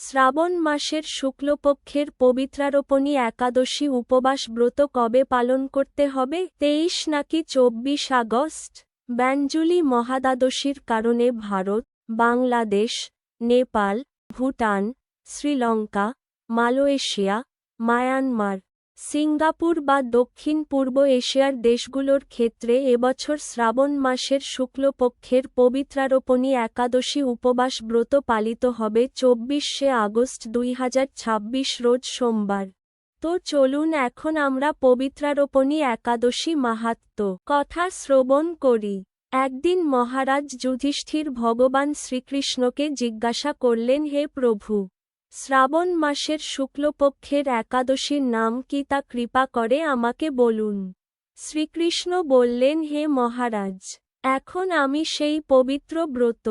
শ্রাবণ মাসের শুক্লপক্ষের পবিত্রারোপণী একাদশী উপবাস ব্রত কবে পালন করতে হবে? 23 নাকি 24 আগস্ট? ব্যঞ্জলি মহাদ্বাদশীর কারণে Bharat, Bangladesh, Nepal, Bhutan, Sri Lanka, Malaysia, Myanmar, Singapore বা দক্ষিণ পূর্ব এশিয়ার দেশগুলোর ক্ষেত্রে এবছর শ্রাবণ মাসের শুক্লপক্ষের পবিত্রারোপণী একাদশী উপবাস ব্রত পালিত হবে 24শে আগস্ট 2026 রোজ সোমবার। তো চলুন এখন আমরা পবিত্রারোপণী একাদশী মাহাত্ম্য কথা শ্রবণ করি। একদিন মহারাজ যুধিষ্ঠির ভগবান শ্রীকৃষ্ণকে জিজ্ঞাসা করলেন, হে প্রভু, শ্রাবণ মাসের শুক্লপক্ষের একাদশীর নাম কি তা কৃপা করে আমাকে বলুন। শ্রীকৃষ্ণ বললেন, হে মহারাজ, এখন আমি সেই পবিত্র ব্রত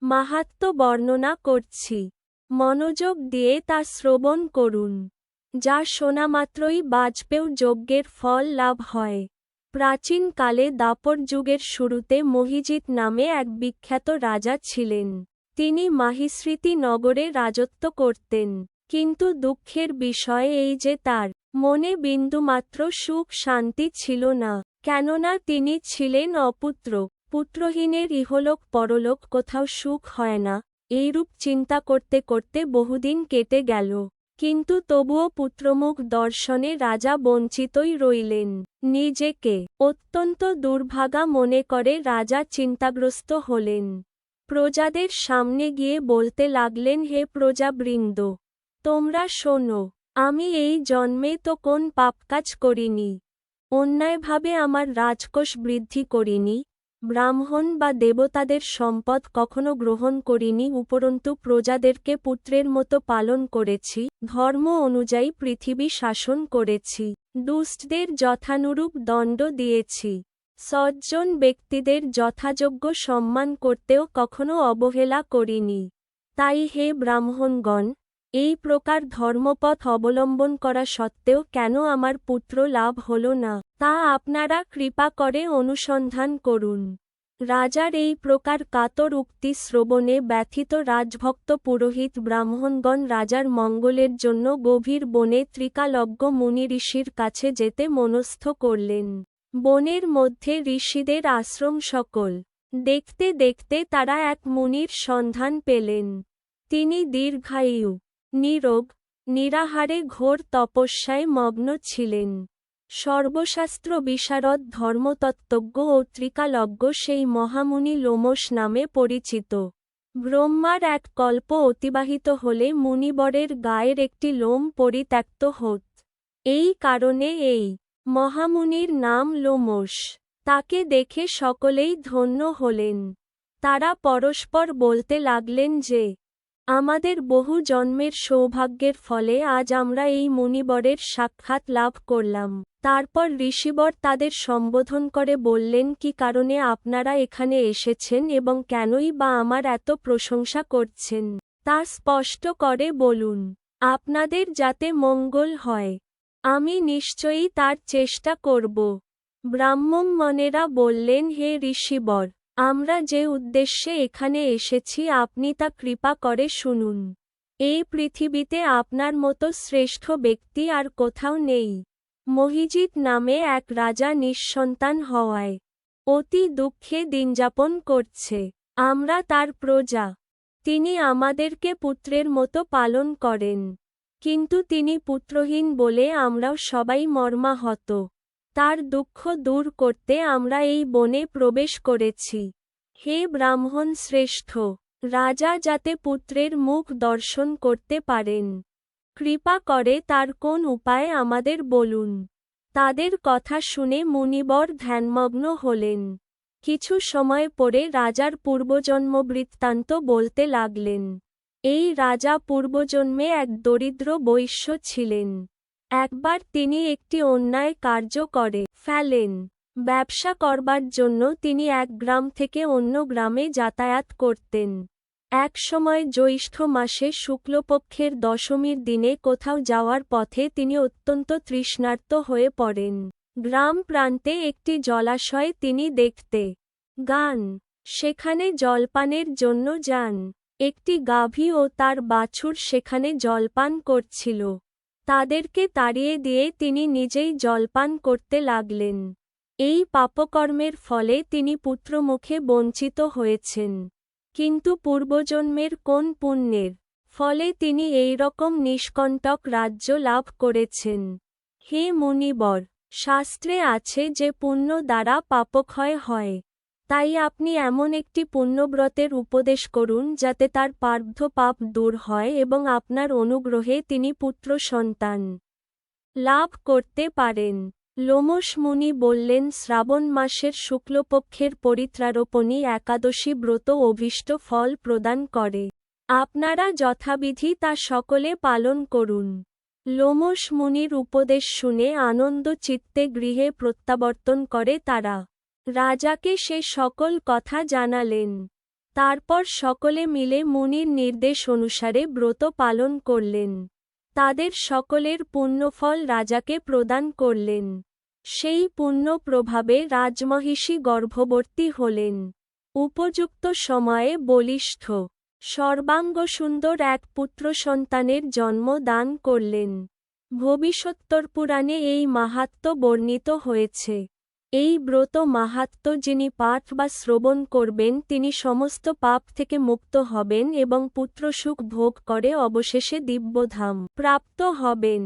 মাহাত্ম্য বর্ণনা করছি। মনোযোগ দিয়ে তা শ্রবণ করুন। যা শোনা মাত্রই বাজপেয় যজ্ঞের ফল লাভ হয়। প্রাচীনকালে দাপর যুগের শুরুতে মহিজিৎ নামে এক বিখ্যাত রাজা ছিলেন। তিনি মাহিস্মৃতি নগরে রাজত্ব করতেন। কিন্তু দুঃখের বিষয় এই যে তার মনে বিন্দুমাত্র সুখ শান্তি ছিল না, কেননা তিনি ছিলেন অপুত্র। পুত্রহীনের ইহলোক পরলোক কোথাও সুখ হয় না, এইরূপ চিন্তা করতে করতে বহুদিন কেটে গেল। কিন্তু তবুও পুত্রমুখ দর্শনে রাজা বঞ্চিতই রইলেন। নিজেকে অত্যন্ত দুর্ভাগা মনে করে রাজা চিন্তাগ্রস্ত হলেন। প্রজাদের সামনে গিয়ে বলতে লাগলেন, হে প্রজাবৃন্দ, তোমরা শোনো, আমি এই জন্মে তো কোন পাপকাজ করিনি, অন্যায়ভাবে আমার রাজকোষ বৃদ্ধি করিনি, ব্রাহ্মণ বা দেবতাদের সম্পদ কখনো গ্রহণ করিনি, উপরন্তু প্রজাদেরকে পুত্রের মতো পালন করেছি, ধর্ম অনুযায়ী পৃথিবী শাসন করেছি, দুষ্টদের যথানুরূপ দণ্ড দিয়েছি, সজ্জন ব্যক্তিদের যথাযোগ্য সম্মান করতেও কখনো অবহেলা করিনি। তাই হে ব্রাহ্মণগণ, এই প্রকার ধর্মপথ অবলম্বন করা সত্ত্বেও কেন আমার পুত্র লাভ হল না, তা আপনারা কৃপা করে অনুসন্ধান করুন। রাজার এই প্রকার কাতর উক্তি শ্রবণে ব্যথিত রাজভক্ত পুরোহিত ব্রাহ্মণগণ রাজার মঙ্গলের জন্য গভীর বনে ত্রিকালজ্ঞ মুনি ঋষির কাছে যেতে মনস্থ করলেন। বনের মধ্যে ঋষিদের আশ্রম সকল। দেখতে দেখতে তারা এক মুনির সন্ধান পেলেন। তিনি দীর্ঘায়ু, নীরোগ, নিরাহারে ঘোর তপস্যায় মগ্ন ছিলেন। সর্বশাস্ত্র বিশারদ ধর্মতত্ত্বজ্ঞ ও ত্রিকালজ্ঞ সেই মহামুনি লোমশ নামে পরিচিত। ব্রহ্মার এক কল্প অতিবাহিত হলে মুনিবরের গায়ের একটি লোম পরিত্যক্ত হত। এই কারণে এই মহামুনির নাম লোমশ। তাকে দেখে সকলেই ধন্য হলেন। তারা পরস্পর বলতে লাগলেন যে, আমাদের বহু জন্মের সৌভাগ্যের ফলে আজ আমরা এই মুনিবরের সাক্ষাৎ লাভ করলাম। তারপর ঋষিবর তাদের সম্বোধন করে বললেন, কি কারণে আপনারা এখানে এসেছেন এবং কেনই বা আমার এত প্রশংসা করছেন, তা স্পষ্ট করে বলুন। আপনাদের যাতে মঙ্গল হয়, আমি নিশ্চয়ই তার চেষ্টা করব। ব্রাহ্মণেরা বললেন, হে ঋষিবর, আমরা যে উদ্দেশ্যে এখানে এসেছি আপনি তা কৃপা করে শুনুন। এই পৃথিবীতে আপনার মতো শ্রেষ্ঠ ব্যক্তি আর কোথাও নেই। মহিজিৎ নামে এক রাজা নিঃসন্তান হওয়ায় অতি দুঃখে দিনযাপন করছে। আমরা তার প্রজা। তিনি আমাদেরকে পুত্রের মতো পালন করেন, কিন্তু তিনি পুত্রহীন বলে আমরাও সবাই মর্মাহত। তার দুঃখ দূর করতে আমরা এই বনে প্রবেশ করেছি। হে ব্রাহ্মণ শ্রেষ্ঠ, রাজা যাতে পুত্রের মুখ দর্শন করতে পারেন, কৃপা করে তার কোন উপায় আমাদের বলুন। তাদের কথা শুনে মুনিবর ধ্যানমগ্ন হলেন। কিছু সময় পরে রাজার পূর্বজন্ম বৃত্তান্ত বলতে লাগলেন। এই রাজা পূর্বজন্মে এক দরিদ্র বৈশ্য ছিলেন। একবার তিনি একটি অন্যায় কার্য করে ফেলেন। ব্যবসা করবার জন্য তিনি এক গ্রাম থেকে অন্য গ্রামে যাতায়াত করতেন। এক সময় জ্যৈষ্ঠ মাসে শুক্লপক্ষের দশমীর দিনে কোথাও যাওয়ার পথে তিনি অত্যন্ত তৃষ্ণার্ত হয়ে পড়েন। গ্রাম প্রান্তে একটি জলাশয় তিনি দেখতে গান। সেখানে জলপানের জন্য যান। একটি গাভী ও তার বাছুর সেখানে জলপান করছিল। তাদেরকে তাড়িয়ে দিয়ে তিনি নিজেই জলপান করতে লাগলেন। এই পাপকর্মের ফলে তিনি পুত্রমুখে বঞ্চিত হয়েছেন। কিন্তু পূর্বজন্মের কোন পুণ্যের ফলে তিনি এইরকম নিষ্কণ্টক রাজ্য লাভ করেছেন? হে মুনিবর, শাস্ত্রে আছে যে পুণ্য দ্বারা পাপক্ষয় হয়। তাই আপনি এমন একটি পুণ্যব্রতের উপদেশ করুন যাতে তার পার্থ পাপ দূর হয় এবং আপনার অনুগ্রহে তিনি পুত্র সন্তান লাভ করতে পারেন। লোমশ মুনি বললেন, শ্রাবণ মাসের শুক্লপক্ষের পরিত্রারোপণী একাদশী ব্রত অভীষ্ট ফল প্রদান করে। আপনারা যথাবিধি তা সকলে পালন করুন। লোমশ মুনির উপদেশ শুনে আনন্দ চিত্তে গৃহে প্রত্যাবর্তন করে তারা। রাজাকে সে সকল কথা জানালেন। তারপর সকলে মিলে মুনির নির্দেশ অনুসারে ব্রত পালন করলেন। তাদের সকলের পুণ্যফল রাজাকে প্রদান করলেন। সেই পুণ্য প্রভাবে রাজমহিষী গর্ভবতী হলেন। উপযুক্ত সময়ে বলিষ্ঠ সর্বাঙ্গসুন্দর এক পুত্র সন্তানের জন্ম দান করলেন। ভবিষ্যত্তর পুরাণে এই মাহাত্ম্য বর্ণিত হয়েছে। এই ব্রত মাহাত্ম্য যিনি পাঠ বা শ্রবণ করবেন তিনি সমস্ত পাপ থেকে মুক্ত হবেন এবং পুত্রসুখ ভোগ করে অবশেষে দিব্যধাম প্রাপ্ত হবেন।